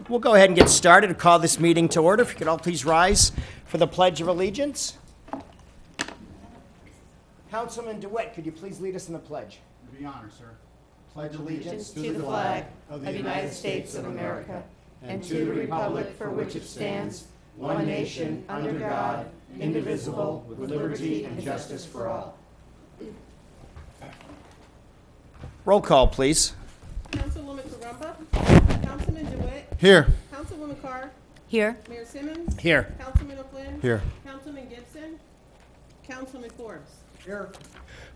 We'll go ahead and get started and call this meeting to order. If you could all please rise for the Pledge of Allegiance. Councilman DeWitt, could you please lead us in the pledge? With the honor, sir. Pledge allegiance to the flag of the United States of America and to the republic for which it stands, one nation, under God, indivisible, with liberty and justice for all. Roll call, please. Councilwoman Carumba. Councilman DeWitt. Here. Councilwoman Carr. Here. Mayor Simmons. Here. Councilman O'Flynn. Here. Councilman Gibson. Councilman Forbes. Here.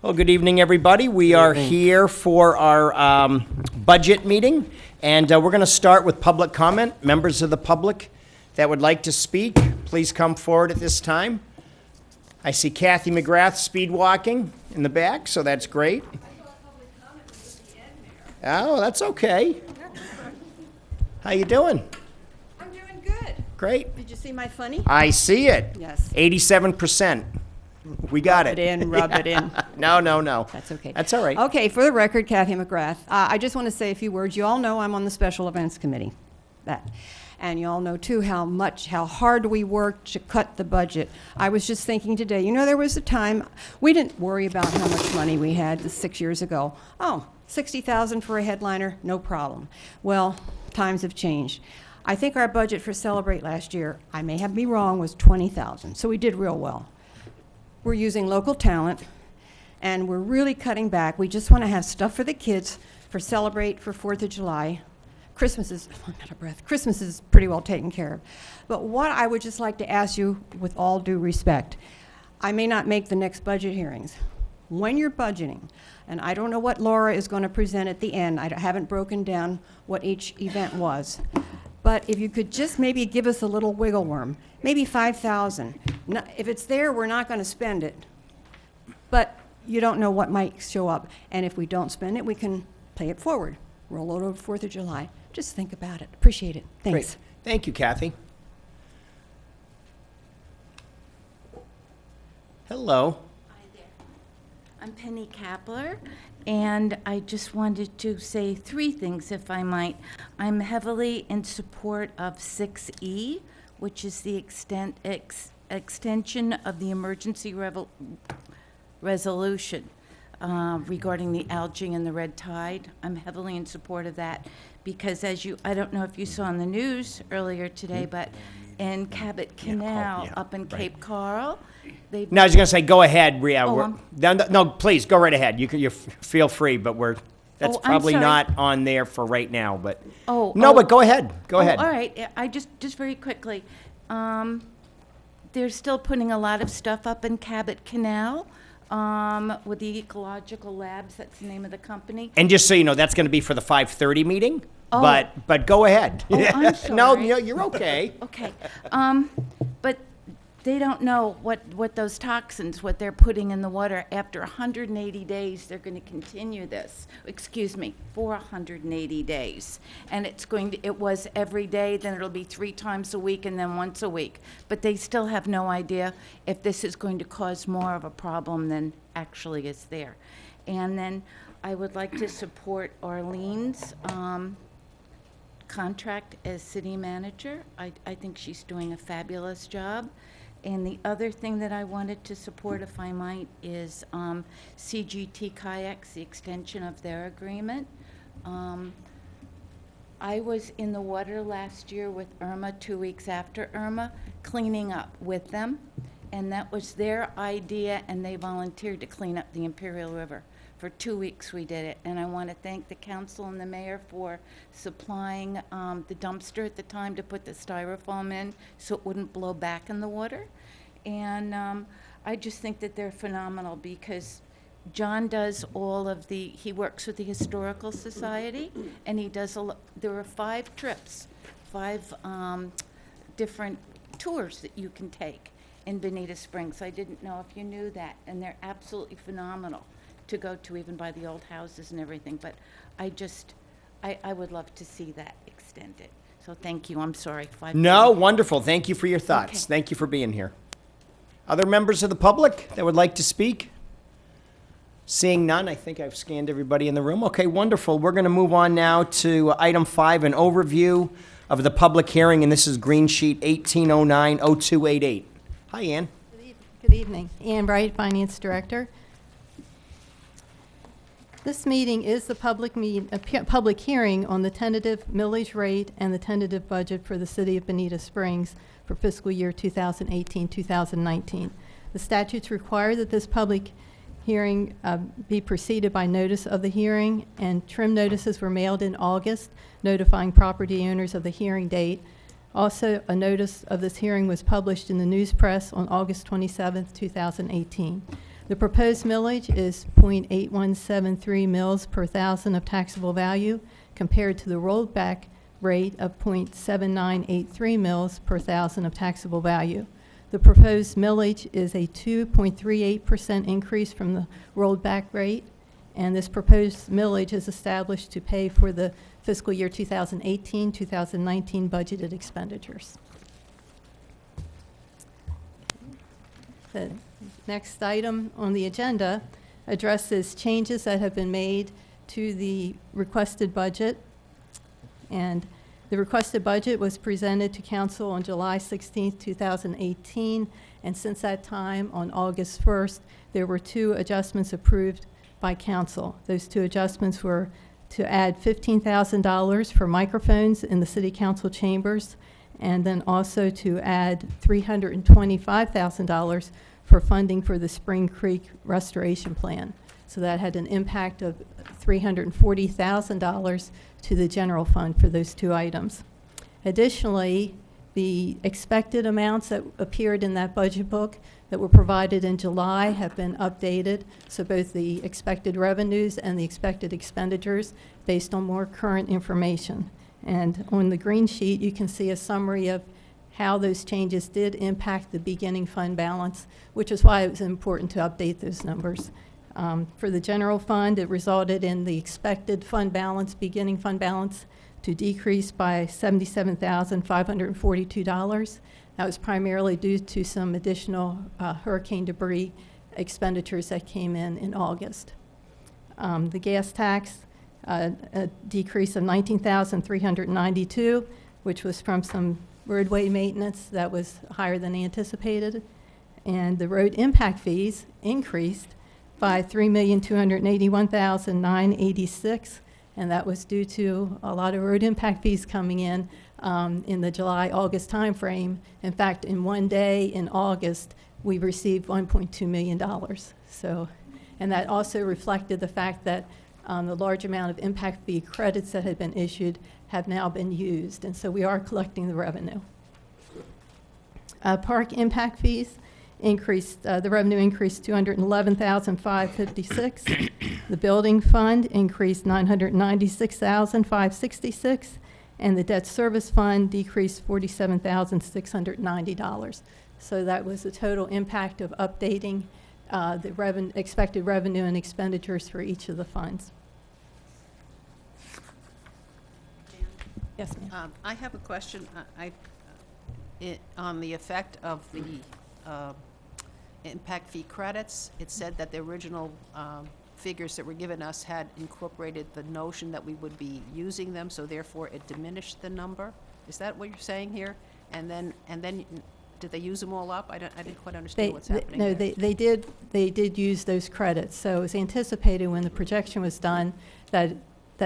Well, good evening, everybody. We are here for our budget meeting, and we're going to start with public comment. Members of the public that would like to speak, please come forward at this time. I see Kathy McGrath speed walking in the back, so that's great. Oh, that's okay. How you doing? I'm doing good. Great. Did you see my funny? I see it. Yes. 87%. We got Rub it in, rub it in. No, no, no. That's okay. That's all right. Okay, for the record, Kathy McGrath. I just want to say a few words. You all know I'm on the Special Events Committee. And you all know, too, how hard we worked to cut the budget. I was just thinking today, you know, there was a time we didn't worry about how much money we had 6 years ago. Oh, $60,000 for a headliner, no problem. Well, times have changed. I think our budget for Celebrate last year, I may have me wrong, was $20,000. So we did real well. We're using local talent, and we're really cutting back. We just want to have stuff for the kids, for Celebrate, for 4th of July. Christmas is, I'm out of breath. Christmas is pretty well taken care of. But what I would just like to ask you, with all due respect, I may not make the next budget hearings. When you're budgeting, and I don't know what Laura is going to present at the end. I haven't broken down what each event was. But if you could just maybe give us a little wiggle worm, maybe $5,000. If it's there, we're not going to spend it. But you don't know what might show up. And if we don't spend it, we can pay it forward. Roll it over 4th of July. Just think about it. Appreciate it. Thanks. Great. Thank you, Kathy. Hello. Hi there. I'm Penny Kapler, and I just wanted to say 3 things, if I might. I'm heavily in support of 6E, which is the extension of the emergency resolution regarding the algae and the red tide. I'm heavily in support of that because, I don't know if you saw on the news earlier today, but in Cabot Canal up in Cape Coral, No, I was going to say, go ahead. Oh, No, please, go right ahead. You feel free, but that's Oh, I'm probably sorry. not on there for right now. But Oh, no, oh. but go ahead. Go ahead. All right. I just very quickly, they're still putting a lot of stuff up in Cabot Canal with the Ecological Labs. That's the name of the company. And just so you know, that's going to be for the 5:30 meeting. Oh. But go ahead. Oh, I'm No, sorry. you're okay. Okay. But they don't know what those toxins, what they're putting in the water. After 180 days, they're going to continue this. Excuse me, for 180 days. And it was every day, then it'll be 3 times a week, and then once a week. But they still have no idea if this is going to cause more of a problem than actually is there. And then I would like to support Arlene's contract as city manager. I think she's doing a fabulous job. And the other thing that I wanted to support, if I might, is CGT Kayaks, the extension of their agreement. I was in the water last year with Irma, 2 weeks after Irma, cleaning up with them. And that was their idea, and they volunteered to clean up the Imperial River. For 2 weeks we did it, and I want to thank the council and the mayor for supplying the dumpster at the time to put the styrofoam in so it wouldn't blow back in the water. And I just think that they're phenomenal because John does he works with the Historical Society, and he does there are 5 trips, 5 different tours that you can take in Bonita Springs. I didn't know if you knew that, and they're absolutely phenomenal to go to, even by the old houses and everything. But I would love to see that extended. So thank you. I'm sorry. No, wonderful. Thank you for your thoughts. Okay. Thank you for being here. Other members of the public that would like to speak? Seeing none, I think I've scanned everybody in the room. Okay, wonderful. We're going to move on now to item 5, an overview of the public hearing, and this is Green Sheet 1809-0288. Hi, Ann. Good evening. Ann Bright, Finance Director. This meeting is the public hearing on the tentative millage rate and the tentative budget for the City of Bonita Springs for fiscal year 2018-2019. The statutes require that this public hearing be preceded by notice of the hearing, and trim notices were mailed in August, notifying property owners of the hearing date. Also, a notice of this hearing was published in the news press on August 27th, 2018. The proposed millage is .8173 mils per thousand of taxable value compared to the rolled back rate of .7983 mils per thousand of taxable value. The proposed millage is a 2.38% increase from the rolled back rate, and this proposed millage is established to pay for the fiscal year 2018-2019 budgeted expenditures. The next item on the agenda addresses changes that have been made to the requested budget. And the requested budget was presented to council on July 16th, 2018. And since that time, on August 1st, there were 2 adjustments approved by council. Those 2 adjustments were to add $15,000 for microphones in the city council chambers, and then also to add $325,000 for funding for the Spring Creek restoration plan. So that had an impact of $340,000 to the general fund for those 2 items. Additionally, the expected amounts that appeared in that budget book that were provided in July have been updated, so both the expected revenues and the expected expenditures based on more current information. And on the green sheet, you can see a summary of how those changes did impact the beginning fund balance, which is why it was important to update those numbers. For the general fund, it resulted in the expected fund balance, beginning fund balance, to decrease by $77,542. That was primarily due to some additional hurricane debris expenditures that came in August. The gas tax, a decrease of $19,392, which was from some roadway maintenance that was higher than anticipated. And the road impact fees increased by $3,281,986, and that was due to a lot of road impact fees coming in the July-August timeframe. In fact, in one day in August, we received $1.2 million. So, and that also reflected the fact that the large amount of impact fee credits that had been issued have now been used, and so we are collecting the revenue. Park impact fees increased, the revenue increased $211,556. The building fund increased $996,566, and the debt service fund decreased $47,690. So that was the total impact of updating the expected revenue and expenditures for each of the funds. Yes, ma'am. I have a question on the effect of the impact fee credits. It said that the original figures that were given us had incorporated the notion that we would be using them, so therefore it diminished the number. Is that what you're saying here? And then did they use them all up? I didn't quite understand what's happening No, there. they did use those credits. So it was anticipated when the projection was done that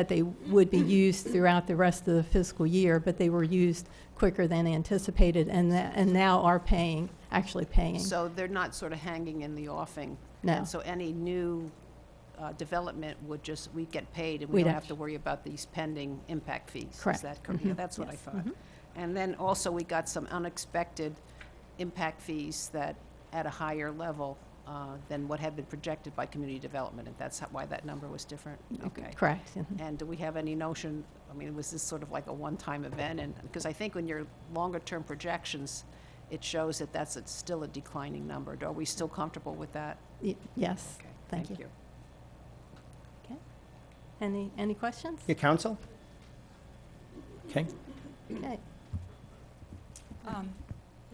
they would be used throughout the rest of the fiscal year, but they were used quicker than anticipated, and now are actually paying. So they're not sort of hanging in the offing? No. And so any new development we'd get paid, and we We'd don't have have to worry about these pending impact fees? Correct. Is that correct? Yeah, that's what I Yes. thought. And then also, we got some unexpected impact fees that at a higher level than what had been projected by community development, and that's why that number was different? Okay. Correct. And do we have any notion, I mean, was this sort of like a one-time event? And because I think when your longer-term projections, it shows that that's still a declining number. Are we still comfortable with that? Yes. Okay, Thank you. Okay. Any questions? Your counsel? Okay. Okay.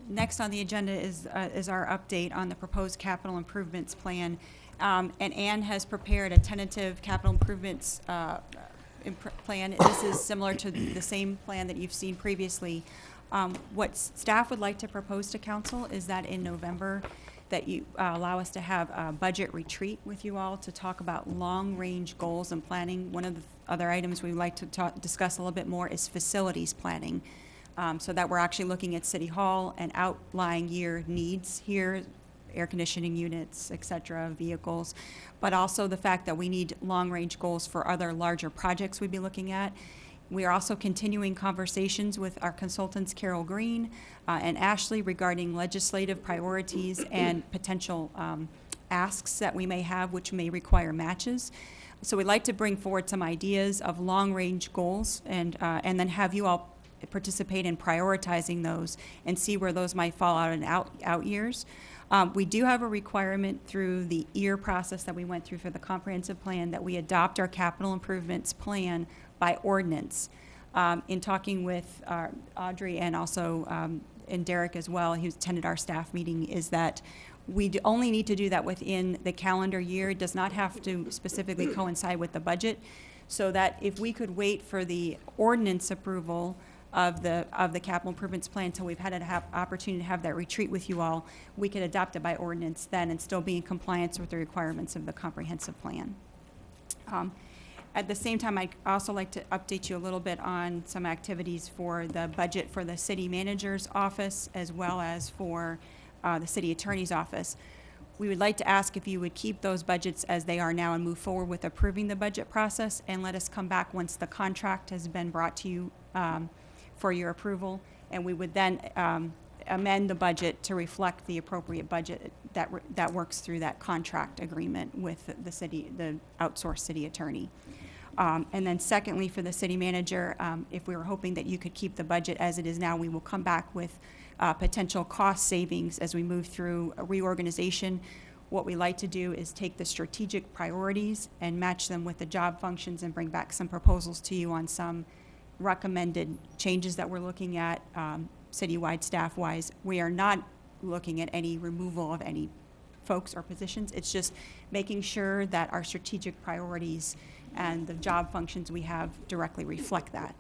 Next on the agenda is our update on the proposed capital improvements plan. And Ann has prepared a tentative capital improvements plan. This is similar to the same plan that you've seen previously. What staff would like to propose to council is that in November, that you allow us to have a budget retreat with you all to talk about long-range goals and planning. One of the other items we'd like to discuss a little bit more is facilities planning, so that we're actually looking at City Hall and outlying year needs here, air conditioning units, et cetera, vehicles, but also the fact that we need long-range goals for other larger projects we'd be looking at. We are also continuing conversations with our consultants, Carol Green and Ashley, regarding legislative priorities and potential asks that we may have, which may require matches. So we'd like to bring forward some ideas of long-range goals and then have you all participate in prioritizing those and see where those might fall out in out years. We do have a requirement through the year process that we went through for the comprehensive plan that we adopt our capital improvements plan by ordinance. In talking with Audrey and also and Derek as well, who's attended our staff meeting, is that we only need to do that within the calendar year. It does not have to specifically coincide with the budget, so that if we could wait for the ordinance approval of the capital improvements plan until we've had an opportunity to have that retreat with you all, we could adopt it by ordinance then and still be in compliance with the requirements of the comprehensive plan. At the same time, I'd also like to update you a little bit on some activities for the budget for the city manager's office as well as for the city attorney's office. We would like to ask if you would keep those budgets as they are now and move forward with approving the budget process, and let us come back once the contract has been brought to you for your approval, and we would then amend the budget to reflect the appropriate budget that works through that contract agreement with the outsourced city attorney. And then secondly, for the city manager, if we were hoping that you could keep the budget as it is now, we will come back with potential cost savings as we move through a reorganization. What we like to do is take the strategic priorities and match them with the job functions and bring back some proposals to you on some recommended changes that we're looking at citywide, staff-wise. We are not looking at any removal of any folks or positions. It's just making sure that our strategic priorities and the job functions we have directly reflect that.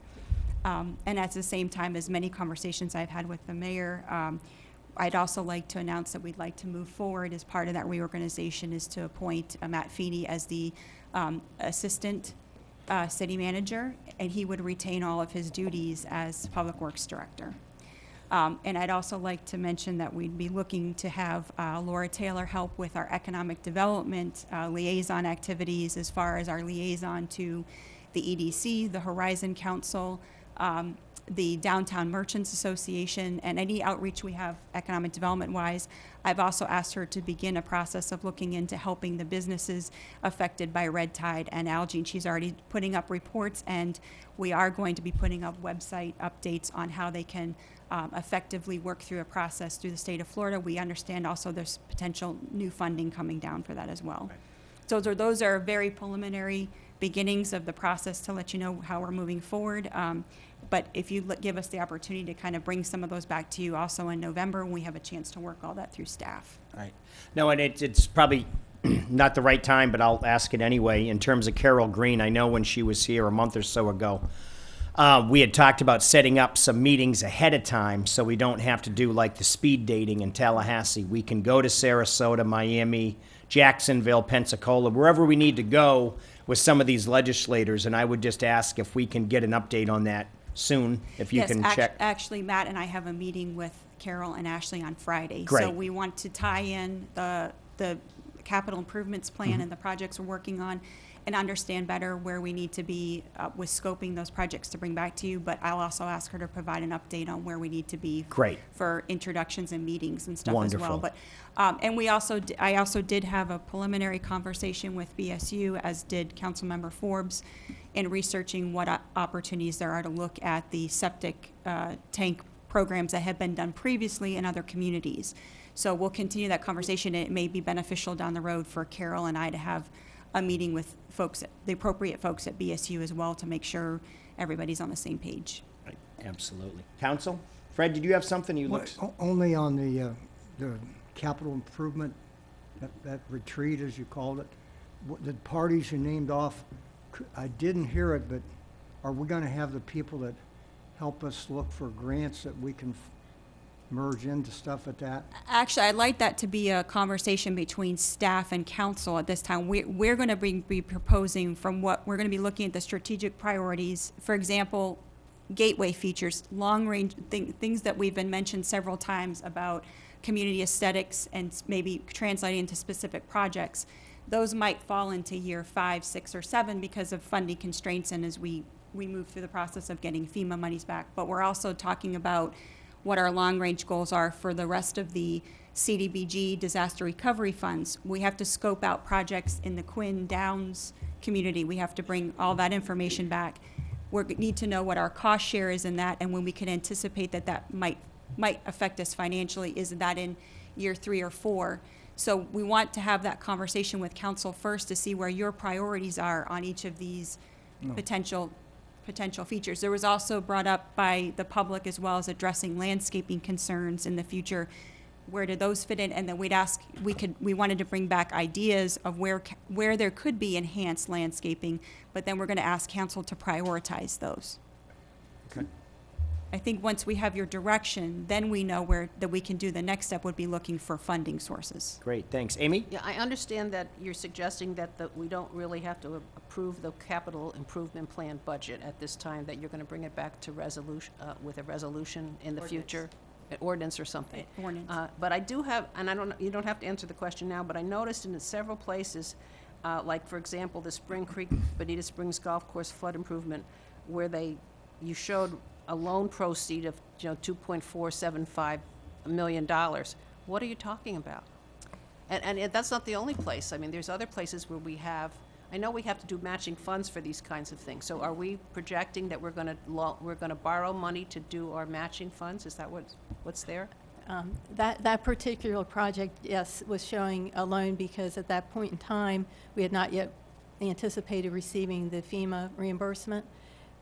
And at the same time, as many conversations I've had with the mayor, I'd also like to announce that we'd like to move forward as part of that reorganization is to appoint Matt Feeney as the assistant city manager, and he would retain all of his duties as Public Works Director. And I'd also like to mention that we'd be looking to have Laura Taylor help with our economic development liaison activities, as far as our liaison to the EDC, the Horizon Council, the Downtown Merchants Association, and any outreach we have economic development-wise. I've also asked her to begin a process of looking into helping the businesses affected by red tide and algae, and she's already putting up reports, and we are going to be putting up website updates on how they can effectively work through a process through the state of Florida. We understand also there's potential new funding coming down for that as well. Right. So those are very preliminary beginnings of the process to let you know how we're moving forward. But if you give us the opportunity to kind of bring some of those back to you also in November, when we have a chance to work all that through staff. Right. No, and it's probably not the right time, but I'll ask it anyway. In terms of Carol Green, I know when she was here a month or so ago, we had talked about setting up some meetings ahead of time so we don't have to do like the speed dating in Tallahassee. We can go to Sarasota, Miami, Jacksonville, Pensacola, wherever we need to go with some of these legislators. And I would just ask if we can get an update on that soon, if you can check. Actually, Matt and I have a meeting with Carol and Ashley on Friday. Great. So we want to tie in the capital improvements plan and the projects we're working on, and understand better where we need to be with scoping those projects to bring back to you. But I'll also ask her to provide an update on where we need to be for introductions and meetings and stuff as well. But and I also did have a preliminary conversation with BSU, as did Councilmember Forbes, in researching what opportunities there are to look at the septic tank programs that have been done previously in other communities. So we'll continue that conversation. It may be beneficial down the road for Carol and I to have a meeting with folks, the appropriate folks at BSU as well, to make sure everybody's on the same page. Right. Absolutely. Council? Fred, did you have something you looked? Only on the capital improvement, that retreat, as you called it. The parties you named off, I didn't hear it, but are we gonna have the people that help us look for grants that we can merge into stuff at that? Actually, I'd like that to be a conversation between staff and council at this time. We're going to be proposing from what, we're going to be looking at the strategic priorities. For example, gateway features, long-range, things that we've been mentioned several times about community aesthetics and maybe translating into specific projects. Those might fall into year 5, 6, or 7 because of funding constraints and as we move through the process of getting FEMA monies back. But we're also talking about what our long-range goals are for the rest of the CDBG disaster recovery funds. We have to scope out projects in the Quinn Downs community. We have to bring all that information back. We need to know what our cost share is in that and when we can anticipate that might affect us financially. Is that in year 3 or 4? So we want to have that conversation with council first to see where your priorities are on each of these potential features. There was also brought up by the public as well as addressing landscaping concerns in the future. Where do those fit in? And then we wanted to bring back ideas of where there could be enhanced landscaping, but then we're going to ask council to prioritize those. Okay. I think once we have your direction, then we know that we can do the next step would be looking for funding sources. Great, thanks. Amy? Yeah, I understand that you're suggesting that we don't really have to approve the capital improvement plan budget at this time, that you're going to bring it back to resolution, with a resolution in the future, an ordinance or something. Ordinance. But I do have, and you don't have to answer the question now, but I noticed in several places, like for example, the Spring Creek, Bonita Springs Golf Course flood improvement, where you showed a loan proceed of, $2.475 million. What are you talking about? And that's not the only place. I mean, there's other places where I know we have to do matching funds for these kinds of things. So are we projecting that we're going to borrow money to do our matching funds? Is that what's there? That particular project, yes, was showing a loan because at that point in time, we had not yet anticipated receiving the FEMA reimbursement.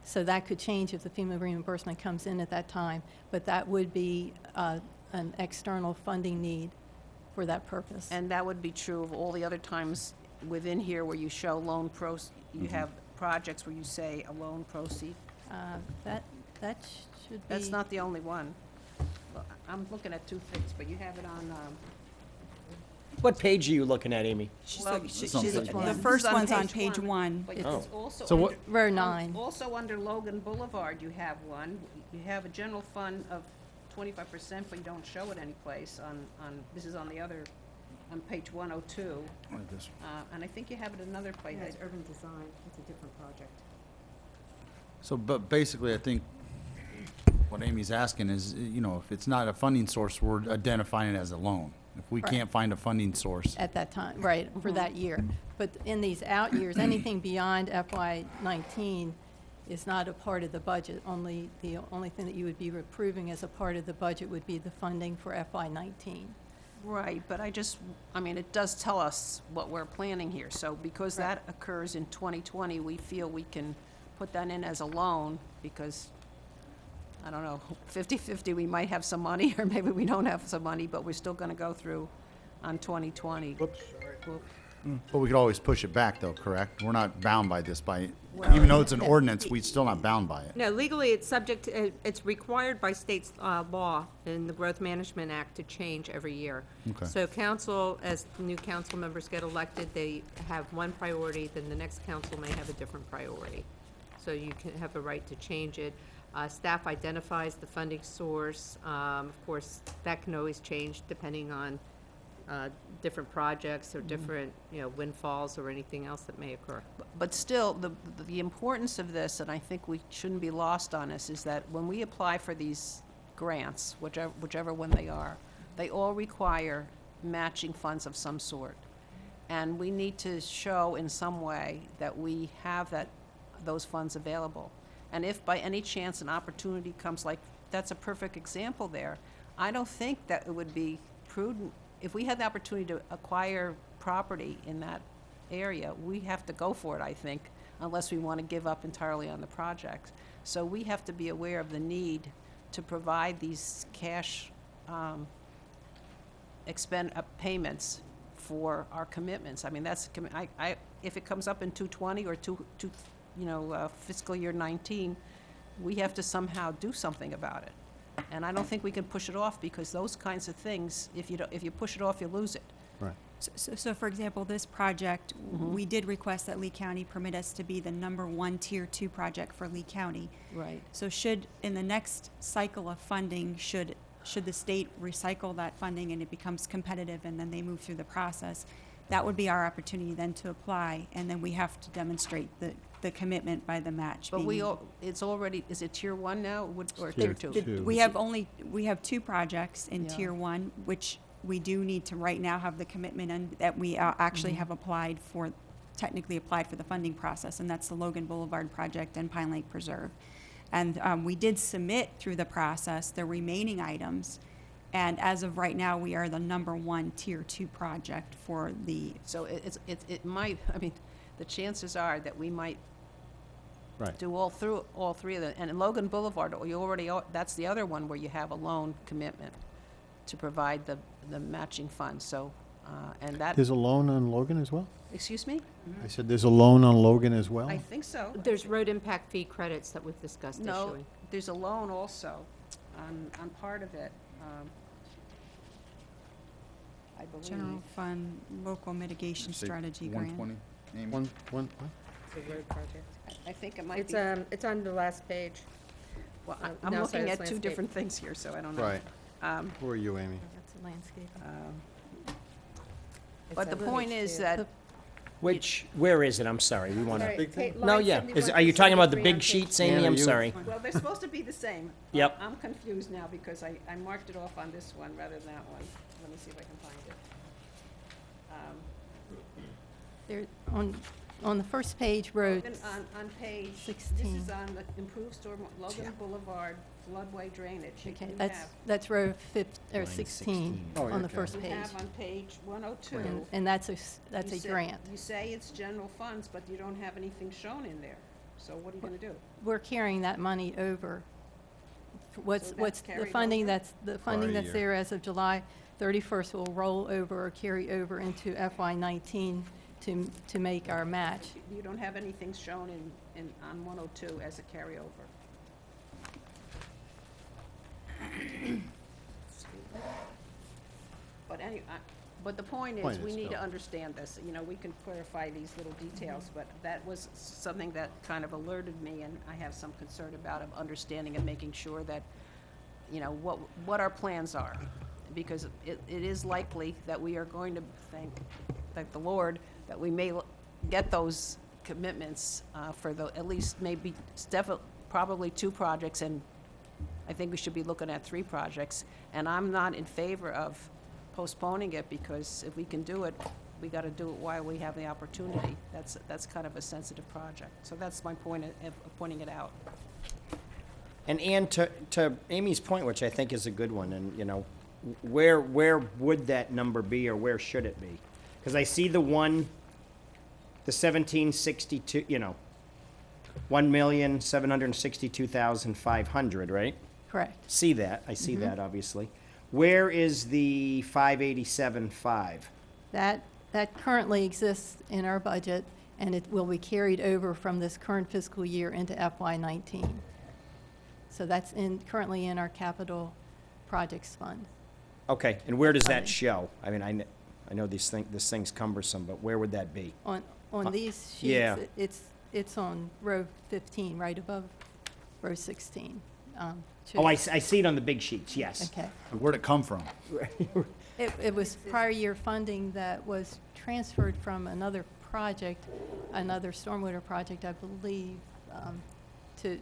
So that could change if the FEMA reimbursement comes in at that time, but that would be an external funding need for that purpose. And that would be true of all the other times within here where you show loan you have projects where you say a loan proceed? That should be... That's not the only one. Well, I'm looking at 2 things, but you have it on, What page are you looking at, Amy? The first one's on page 1. but Oh. it's also So what- Row 9. Also under Logan Boulevard, you have one. You have a general fund of 25%, but you don't show it anyplace this is on page 102. And I think you have it another place. It's urban design, it's a different project. So, but basically, I think what Amy's asking is, if it's not a funding source, we're identifying it as a loan. If we Right. can't find a funding source. At that time, right, for that year. But in these out years, anything beyond FY19 is not a part of the budget. The only thing that you would be approving as a part of the budget would be the funding for FY19. Right, but it does tell us what we're planning here. So because that occurs in 2020, we feel we can put that in as a loan because, I don't know, 50-50, we might have some money, or maybe we don't have some money, but we're still going to go through on 2020. Whoops. But we could always push it back, though, correct? We're not bound by this even though it's an ordinance, we're still not bound by it. No, legally, it's required by state law in the Growth Management Act to change every year. Okay. So council, as new council members get elected, they have one priority, then the next council may have a different priority. So you can have a right to change it. Staff identifies the funding source. Of course, that can always change depending on different projects or different, windfalls or anything else that may occur. But still, the importance of this, and I think we shouldn't be lost on this, is that when we apply for these grants, whichever one they are, they all require matching funds of some sort. And we need to show in some way that we have those funds available. And if by any chance an opportunity comes, like that's a perfect example there, I don't think that it would be prudent. If we had the opportunity to acquire property in that area, we have to go for it, I think, unless we want to give up entirely on the project. So we have to be aware of the need to provide these cash payments for our commitments. I mean, if it comes up in 220 or fiscal year 19, we have to somehow do something about it. And I don't think we can push it off, because those kinds of things, if you push it off, you lose it. Right. So for example, this project, we did request that Lee County permit us to be the #1 Tier 2 project for Lee County. Right. So in the next cycle of funding, should the state recycle that funding and it becomes competitive and then they move through the process, that would be our opportunity then to apply, and then we have to demonstrate the commitment by the match. But being- it's already, is it Tier 1 now, or Tier Tier 2? two. We have 2 projects in Yeah. Tier 1, which we do need to right now have the commitment and that we actually have technically applied for the funding process, and that's the Logan Boulevard project and Pine Lake Preserve. And we did submit through the process the remaining items, and as of right now, we are the #1 Tier 2 project for the, So it might, I mean, the chances are that we might Right. do all three of them. And in Logan Boulevard, that's the other one where you have a loan commitment to provide the matching funds, so, and that, There's a loan on Logan as well? excuse me? I said there's a loan on Logan as well? I think so. There's road impact fee credits that we've discussed No, issuing. there's a loan also on part of it, I believe. General Fund Local Mitigation Say Strategy Grant. 120, Amy? One, It's a road project. I think it might It's, be, it's on the last page. well, I'm I'm now looking sorry, at it's two landscape. different things here, so I don't know. right. Um, Who are you, Amy? That's a landscape. But the It's on point page is two. that, Where is it? I'm sorry, we want to. Big thing? No, yeah. Are you talking about the big sheets, Amy? Anna, I'm you- sorry. well, they're supposed to be the same. Yep. I'm confused now because I marked it off on this one rather than that one. Let me see if I can find it. There, on the first page, road, Logan, on page, this 16. is on the improved storm, Logan Boulevard floodway drainage. okay, You that's row Line 16 16. Oh, on the okay. first You page. have on page 102. And that's a you say- grant. You say it's general funds, but you don't have anything shown in there. So what are you gonna do? We're carrying that money over. What's that's the carried funding over? that's year. there as of July 31st will roll over or carry over into FY19 to make our match. You don't have anything shown on 102 as a carryover. But the point is, Point we is, need to no. understand this. You know, we can clarify these little details, but that was something that kind of alerted me, and I have some concern about of understanding and making sure that, you know, what our plans are. Because it is likely that we are going to thank the Lord, that we may get those commitments for at least maybe, probably 2 projects, and I think we should be looking at 3 projects. And I'm not in favor of postponing it, because if we can do it, we got to do it while we have the opportunity. That's kind of a sensitive project. So that's my point of pointing it out. And Ann, to Amy's point, which I think is a good one, and, you know, where would that number be, or where should it be? Because I see the 1762, you know, 1,762,500, right? Correct. See that, I see that, obviously. Where is the 587.5? That currently exists in our budget, and it will be carried over from this current fiscal year into FY19. So that's currently in our capital projects fund. Okay, and where does that Funding. show? I mean, I know this thing's cumbersome, but where would that be? On these yeah. sheets, it's on row 15, right above row 16. Oh, I see it on the big sheets, yes. Okay. Where'd it come from? It was prior year funding that was transferred from another project, another stormwater project, I believe, to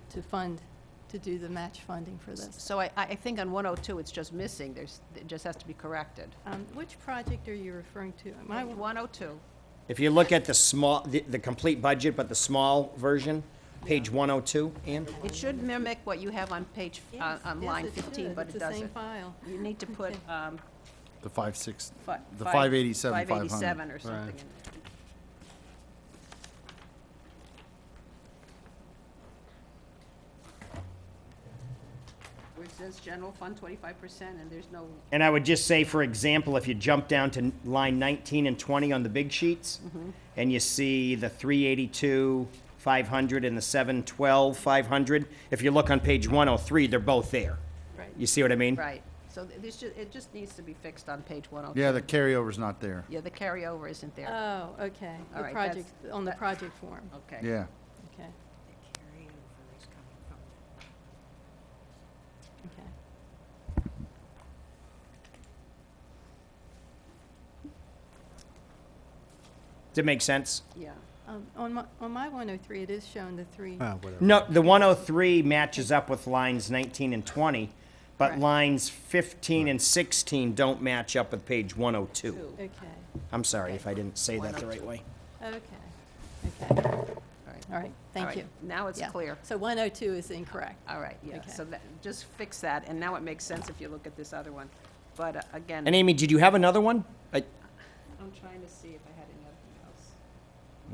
do the match funding for this. So I think on 102, it's just missing. It just has to be corrected. Which project are you referring to? 102. If you look at the complete budget, but the small version, page 102, Ann? It should mimic what you have on page, on line Yes, it 15, should. but It's it the same doesn't. file. You need to put, Okay. The 5.6, fi- the five- 587, 587 or 500. something in Right. there. it says general fund 25%, and there's no, And I would just say, for example, if you jump down to line 19 and 20 on the big sheets, and you see the 382, 500, and the 712, 500, if you look on page 103, they're both there. right, You see what I mean? right. So it just needs to be fixed on page 102. Yeah, the carryover's not there. Yeah, the carryover isn't there. Oh, okay. All The right, project, that's- on the that- project form, Okay. Yeah. okay. Okay. Does it make sense? Yeah. On my 103, it is showing the three. Ah, whatever. No, the 103 matches up with lines 19 and 20, but Correct. lines 15 and 16 don't match up with page 102. Two. Okay, I'm sorry if I didn't say that the right way. okay, okay. All right. All right, All thank right, you. Now it's Yeah. clear. So 102 is incorrect. All right, yeah, Okay. so that, just fix that, and now it makes sense if you look at this other one. But again, And Amy, did you have another one? I'm trying to see if I had anything else.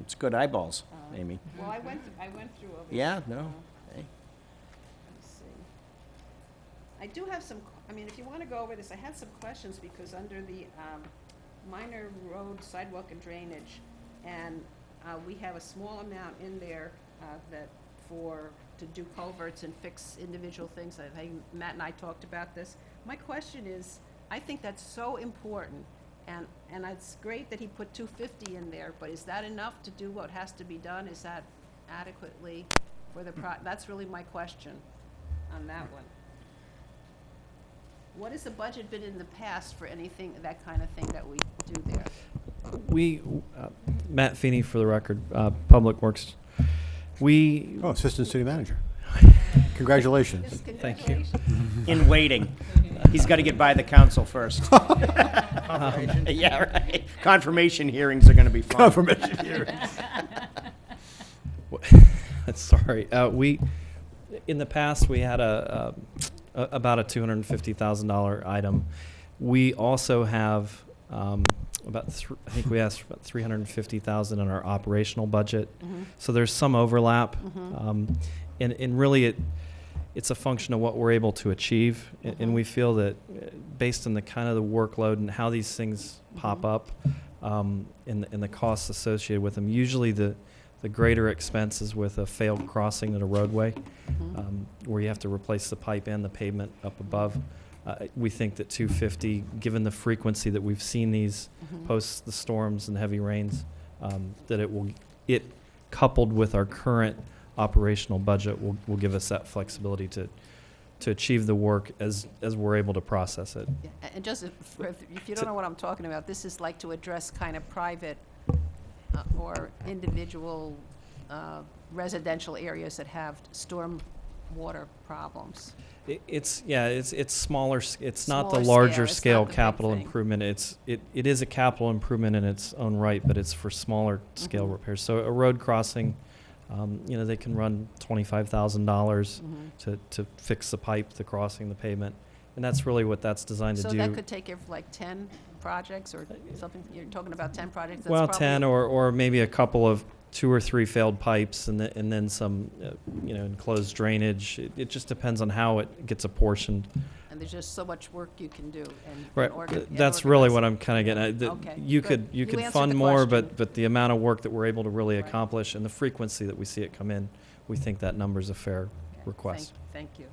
It's good eyeballs, Amy. Well, I went through over. Yeah, here. no, Uh, hey. Let's see. I do have some, I mean, if you want to go over this, I had some questions because under the minor road sidewalk and drainage, and we have a small amount in there that to do culverts and fix individual things. I think Matt and I talked about this. My question is, I think that's so important, and it's great that he put 250 in there, but is that enough to do what has to be done? Is that adequately for the that's really my question on that one. What has the budget been in the past for anything, that kind of thing that we do there? We, Matt Feeney for the record, Public Works. We, Oh, Assistant City Manager. Congratulations. Thank you. In waiting. He's got to get by the council first. Yeah, right. Confirmation hearings are going to be fun. Confirmation hearing. sorry, we, in the past, we had about a $250,000 item. We also have I think we asked for about $350,000 in our operational budget. So there's some overlap, and really it's a function of what we're able to achieve, and we feel that based on the kind of the workload and how these things pop up, and the costs associated with them. Usually the greater expense is with a failed crossing at a roadway, where you have to replace the pipe and the pavement up above. We think that 250, given the frequency that we've seen these post the storms and heavy rains, that it coupled with our current operational budget will give us that flexibility to achieve the work as we're able to process it. Yeah, and just if you don't know what I'm talking about, this is like to address kind of private or individual residential areas that have storm water problems. It's smaller. It's not the Smaller larger scale, it's scale not the big capital thing. improvement. It is a capital improvement in its own right, but it's for smaller scale repairs. So a road crossing, they can run $25,000 to fix the pipe, the crossing, the pavement, and that's really what that's designed to So do. that could take care of like 10 projects or something, you're talking about 10 projects? That's Well, probably- 10 or maybe a couple of 2 or 3 failed pipes and then some, enclosed drainage. It just depends on how it gets apportioned. And there's just so much work you can do and Right. get That's really what organized. I'm kind of getting at. Okay, You good. could You answered fund the more, question. but the amount of work that we're able to really Right. accomplish and the frequency that we see it come in, we think that number's a fair Okay, request. Thank you.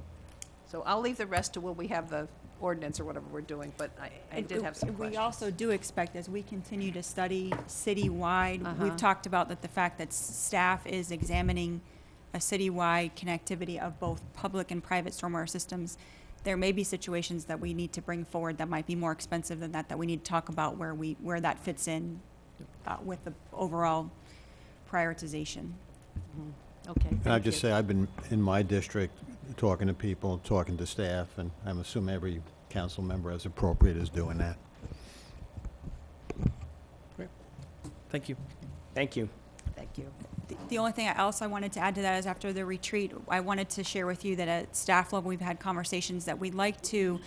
So I'll leave the rest to when we have the ordinance or whatever we're doing, but I did have some questions. We also do expect, as we continue to study citywide, Uh-huh. we've talked about the fact that staff is examining a citywide connectivity of both public and private stormwater systems. There may be situations that we need to bring forward that might be more expensive than that we need to talk about where that fits in with the overall prioritization. Okay, And I'd thank just you. say, I've been in my district, talking to people, talking to staff, and I'm assuming every council member as appropriate is doing that. Thank you. Thank you. Thank you. The only thing else I wanted to add to that is after the retreat, I wanted to share with you that at staff level, we've had conversations that we'd like to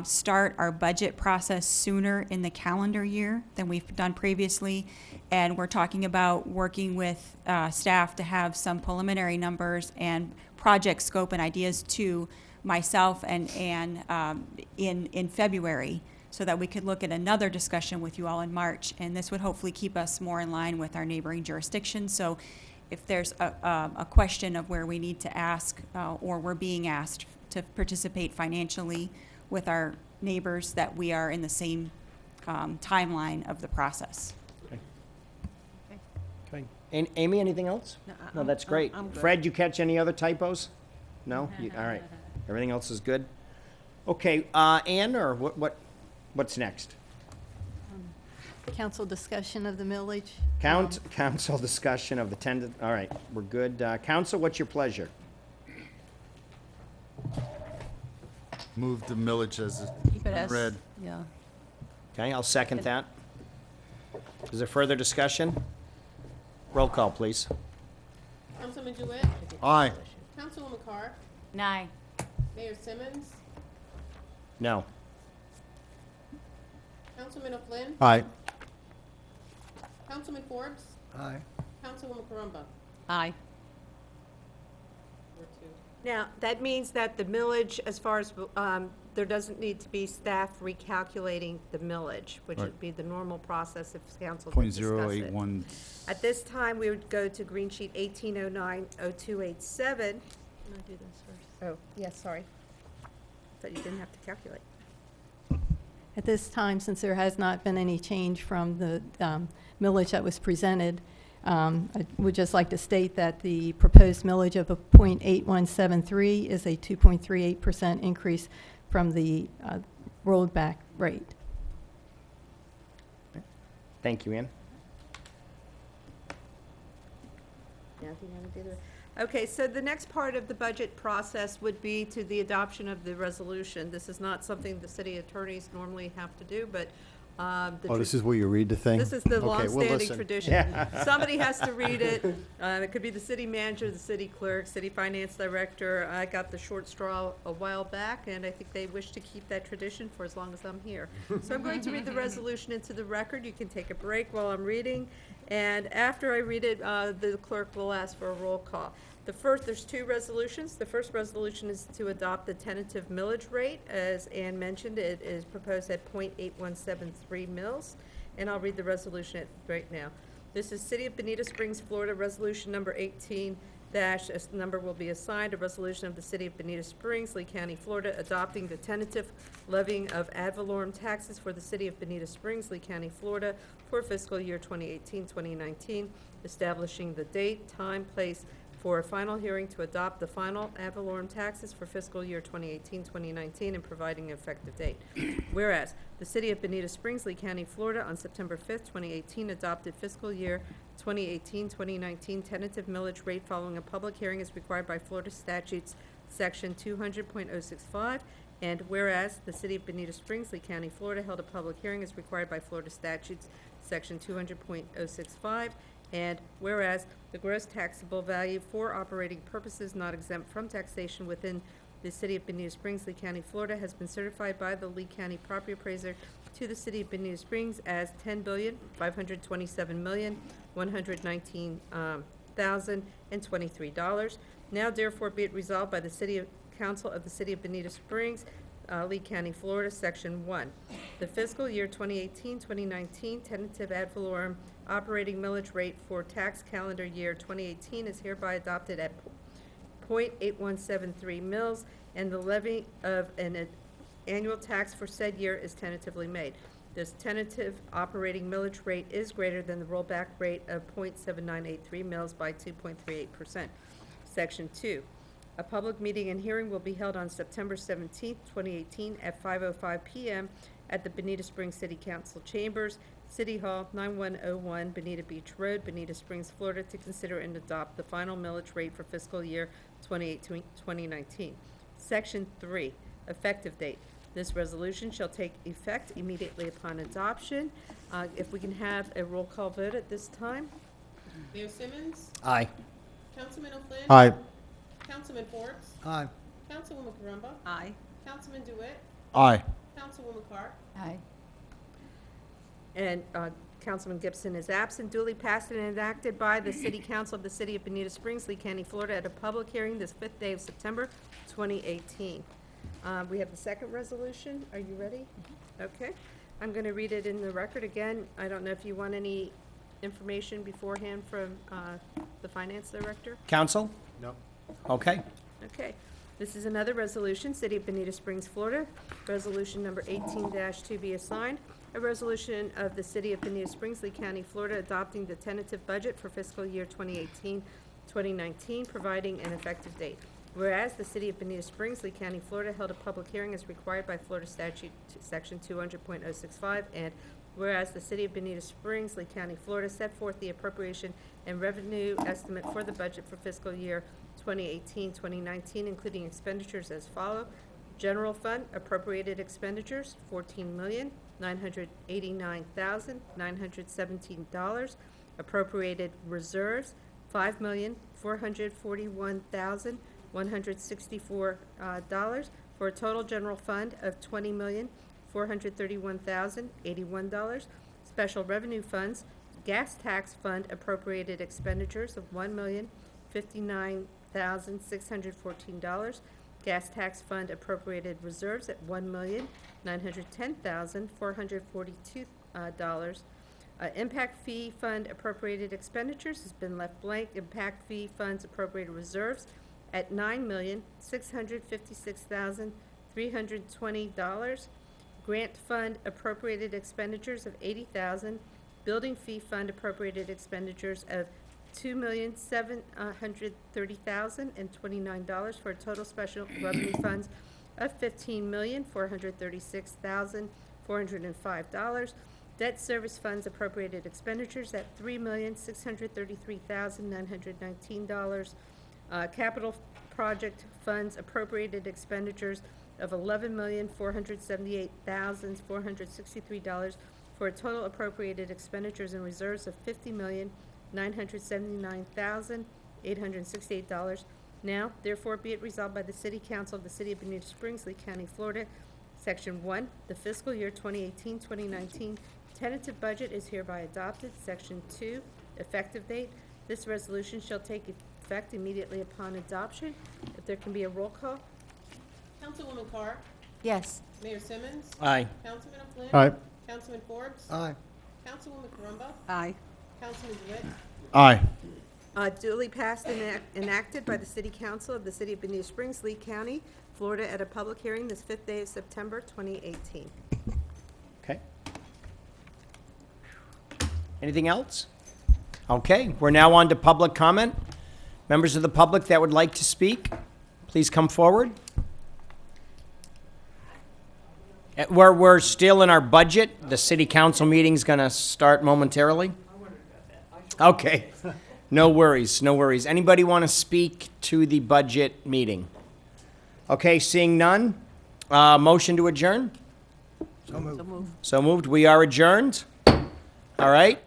start our budget process sooner in the calendar year than we've done previously. And we're talking about working with staff to have some preliminary numbers and project scope and ideas to myself and Ann in February, so that we could look at another discussion with you all in March. And this would hopefully keep us more in line with our neighboring jurisdictions. So if there's a question of where we need to ask or we're being asked to participate financially with our neighbors, that we are in the same timeline of the process. Okay. And Amy, anything else? No, that's great. Fred, you catch any other typos? No? All right. Everything else is good? Okay, Ann, or what's next? Council discussion of the millage. Council discussion of the tentative, all right, we're good. Council, what's your pleasure? Move the millage as Keep it as, read. yeah. Okay, I'll second that. Is there further discussion? Roll call, please. Councilman DeWitt? Aye. Councilwoman Carr? Nye. Mayor Simmons? No. Councilman O'Flynn? Aye. Councilman Forbes? Aye. Councilwoman Carumba? Aye. Now, that means that the millage, as far as, there doesn't need to be staff recalculating the millage, which would Right. be the normal process if council Point could discuss zero it. eight one. At this time, we would go to green sheet 1809-0287. Can I do this first? Oh, yes, sorry. Thought you didn't have to calculate. At this time, since there has not been any change from the millage that was presented, I would just like to state that the proposed millage of a .8173 is a 2.38% increase from the rolled back rate. Thank you, Ann. Yeah, if you want to do the- Okay, so the next part of the budget process would be to the adoption of the resolution. This is not something the city attorneys normally have to do, but Oh, this is where you read the thing? This is the Okay, we'll longstanding listen. tradition. Somebody has to read it. It could be the city manager, the city clerk, city finance director. I got the short straw a while back, and I think they wish to keep that tradition for as long as I'm here. So I'm going to read the resolution into the record. You can take a break while I'm reading. And after I read it, the clerk will ask for a roll call. There's two resolutions. The first resolution is to adopt the tentative millage rate. As Ann mentioned, it is proposed at .8173 mils. And I'll read the resolution right now. This is City of Bonita Springs, Florida, Resolution Number 18 dash, a number will be assigned, a resolution of the City of Bonita Springs, Lee County, Florida, adopting the tentative levying of ad valorem taxes for the City of Bonita Springs, Lee County, Florida, for fiscal year 2018-2019, establishing the date, time, place, for a final hearing to adopt the final ad valorem taxes for fiscal year 2018-2019 and providing an effective date. Whereas, the City of Bonita Springs, Lee County, Florida, on September 5th, 2018, adopted fiscal year 2018-2019 tentative millage rate following a public hearing as required by Florida statutes, section 200.065, and whereas the City of Bonita Springs, Lee County, Florida, held a public hearing as required by Florida statutes, section 200.065, and whereas the gross taxable value for operating purposes not exempt from taxation within the City of Bonita Springs, Lee County, Florida, has been certified by the Lee County property appraiser to the City of Bonita Springs as $10,527,119,023. Now therefore be it resolved by the City Council of the City of Bonita Springs, Lee County, Florida, Section 1. The fiscal year 2018-2019 tentative ad valorem operating millage rate for tax calendar year 2018 is hereby adopted at .8173 mils, and the levy of an annual tax for said year is tentatively made. This tentative operating millage rate is greater than the rollback rate of .7983 mils by 2.38%. Section 2. A public meeting and hearing will be held on September 17th, 2018 at 5:05 p.m. at the Bonita Springs City Council Chambers, City Hall, 9101 Bonita Beach Road, Bonita Springs, Florida, to consider and adopt the final millage rate for fiscal year 2018-2019. Section 3, effective date. This resolution shall take effect immediately upon adoption. If we can have a roll call vote at this time. Mayor Simmons? Aye. Councilman O'Flynn? Aye. Councilman Forbes? Aye. Councilwoman Carumba? Aye. Councilman DeWitt? Aye. Councilwoman Carr. Aye. And Councilman Gibson is absent. Duly passed and enacted by the City Council of the City of Bonita Springs, Lee County, Florida, at a public hearing this 5th day of September 2018. We have the second resolution. Are you ready? Okay. I'm going to read it in the record again. I don't know if you want any information beforehand from the Finance Director? Council? No. Okay. Okay. This is another resolution, City of Bonita Springs, Florida, resolution number 18-2 be assigned. A resolution of the City of Bonita Springs, Lee County, Florida, adopting the tentative budget for fiscal year 2018-2019, providing an effective date. Whereas the City of Bonita Springs, Lee County, Florida, held a public hearing as required by Florida Statute Section 200.065, and whereas the City of Bonita Springs, Lee County, Florida, set forth the appropriation and revenue estimate for the budget for fiscal year 2018-2019, including expenditures as follow. General Fund appropriated expenditures, $14,989,917. Appropriated reserves, $5,441,164, for a total general fund of $20,431,081. Special revenue funds, gas tax fund appropriated expenditures of $1,059,614. Gas tax fund appropriated reserves at $1,910,442. Impact fee fund appropriated expenditures has been left blank. Impact fee funds appropriated reserves at $9,656,320. Grant fund appropriated expenditures of $80,000. Building fee fund appropriated expenditures of $2,730,029 for a total special revenue funds of $15,436,405. Debt service funds appropriated expenditures at $3,633,919. Capital project funds appropriated expenditures of $11,478,463 for a total appropriated expenditures and reserves of $50,979,868. Now, therefore, be it resolved by the City Council of the City of Bonita Springs, Lee County, Florida, Section 1, the fiscal year 2018-2019 tentative budget is hereby adopted. Section 2, effective date. This resolution shall take effect immediately upon adoption. If there can be a roll call. Councilwoman Carr. Yes. Mayor Simmons. Aye. Councilman O'Flynn. Aye. Councilman Forbes. Aye. Councilwoman Carumba. Aye. Councilman DeWitt. Aye. Duly passed and enacted by the City Council of the City of Bonita Springs, Lee County, Florida, at a public hearing this 5th day of September 2018. Okay. Anything else? Okay, we're now on to public comment. Members of the public that would like to speak, please come forward. We're still in our budget. The city council meeting's going to start momentarily. Okay, no worries, no worries. Anybody want to speak to the budget meeting? Okay, seeing none, motion to adjourn? So moved. So moved. We are adjourned. All right.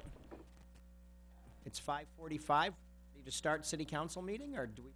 It's 5:45. Need to start city council meeting, or do we?